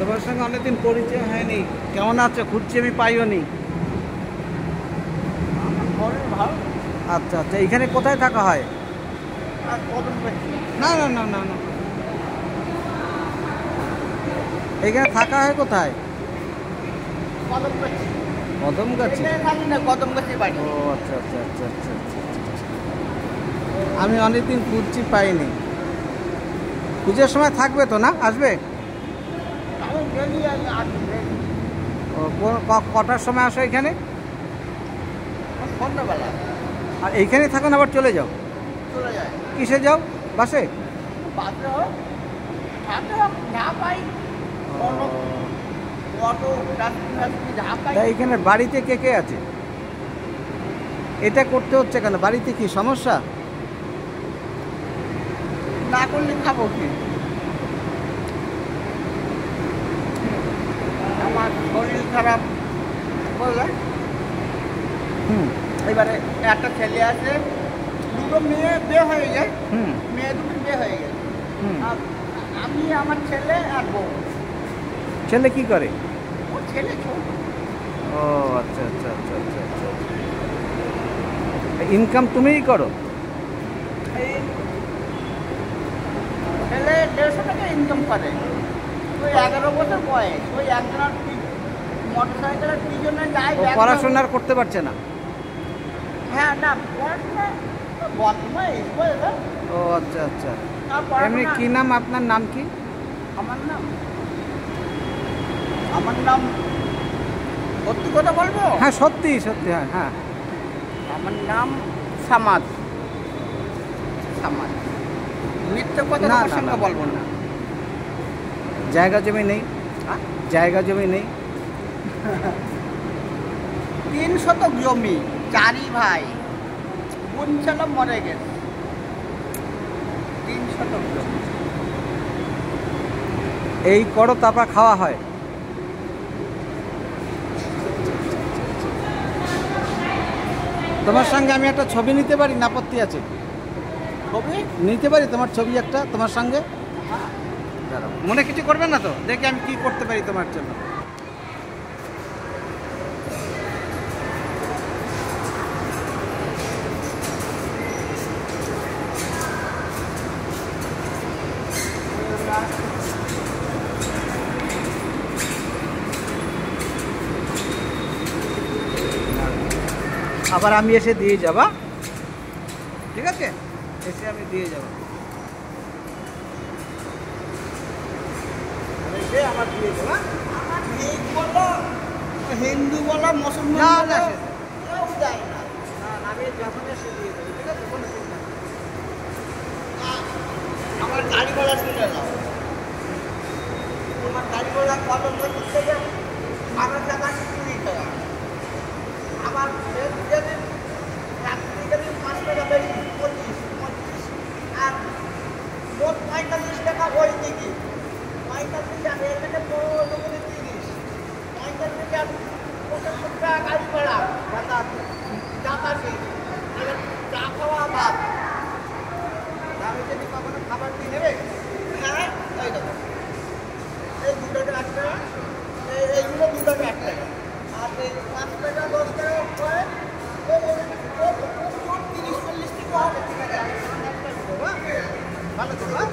তোমার সঙ্গে অনেকদিন পরিচয় হয়নি, কেমন আছো? খুঁজছি আমি, পাইও নি। ভালো। আচ্ছা আচ্ছা, এখানে কোথায় থাকা হয়? না না না না না, এখানে থাকা হয় কোথায়? কদমগাছি। কদমগাছি বাড়ি। ও আচ্ছা আচ্ছা আচ্ছা আচ্ছা আচ্ছা। আমি অনেকদিন খুঁজছি, পাইনি। পুজোর সময় থাকবে তো না? আসবে? ও, কটার সময় আসো এখানে? সন্ধ্যাবেলা। আর এইখানে থাকো না, আবার চলে যাও? চলে যায়। কিসে যাও? বাসে? বাসে হোক, হাতে হোক, যা পাই। অটো, ট্যাক্সি, যা পাই। তা এইখানে বাড়িতে কে কে আছে? এটা করতে হচ্ছে কেন? বাড়িতে কি সমস্যা? না করলে খাবো কি? আমার শরীর খারাপ বললে। এবারে একটা ছেলে আছে, দুটো মেয়ে বিয়ে হয়ে যায়। মেয়ে দুটো বিয়ে হয়ে গেছে। আর আমি, আমার ছেলে আর বউ। ছেলে কি করে? ও ছেলে ছোট। ও আচ্ছা আচ্ছা আচ্ছা আচ্ছা আচ্ছা। ইনকাম তুমিই করো? এই ছেলে 150 টাকা ইনকাম করে। ওই 11 বছর বয়স। ওই একজনের মোটর সাইকেলের পিছনে যায়। পড়াশোনা আর করতে পারছে না? হ্যাঁ, না পড়াশোনা বর্তমানে স্কুলে। ও আচ্ছা আচ্ছা। এমনি কি নাম? আপনার নাম কি? আমার নাম সত্যি কথা বলবো? হ্যাঁ সত্যি সত্যি, হ্যাঁ হ্যাঁ। আমার নাম সামাদ। সামাদ। মিথ্যে কথা না, তোমার না, সঙ্গে না। বলবো না। জায়গা জমি নেই? হ্যাঁ? জায়গা জমি নেই? 3 শতক জমি, 4 ভাই। বোন ছিল, মরে গেছে। 3 শতক জমি। এই করো, তারপর খাওয়া হয়? তোমার সঙ্গে আমি একটা ছবি নিতে পারি? না, আপত্তি আছে? ছবি নিতে পারি তোমার ছবি একটা তোমার সঙ্গে? দাঁড়াও, মনে কিছু করবে না তো? দেখি আমি কি করতে পারি তোমার জন্য। আবার আমি এসে দিয়ে যাবা, ঠিক আছে? এসে আমি দিয়ে যাবো। এসে আমার দিয়ে যাবা। আমার ঠিক বলো, হিন্দু বলো, মুসলমান না, বলো, না, কেউ দেয় না। আমি যখন এসে দিয়ে দেবো, ঠিক আছে? কোনো চিন্তা নেই। আমার গাড়িওয়ালা তুলে দাও। তোমার গাড়িওয়ালা কদম করতে যাও, আমার টাকা চুরি করা। আমার যেদিন রাত্রি যেদিন 5 টাকা বেশি, 25 আর মোট 45 টাকা ওই দিকে। 45 আর এখানে 15 করে 30। 45 আর 75 টাকা গাড়ি ভাড়া, যাতায়াতে। এবার চা খাওয়া বাদ। আমি যদি কখনো খাবার দিয়ে নেবে? হ্যাঁ, এই দেখো। এই 2 টাকা 8 টাকা, এইগুলো 2 টাকা 8 টাকা। আর এই 5 টাকা 10 টাকা করে 30-40 টাকা হবে। ঠিক আছে, আমি একটা দেবো, হ্যাঁ? ভালো দেবো, হ্যাঁ?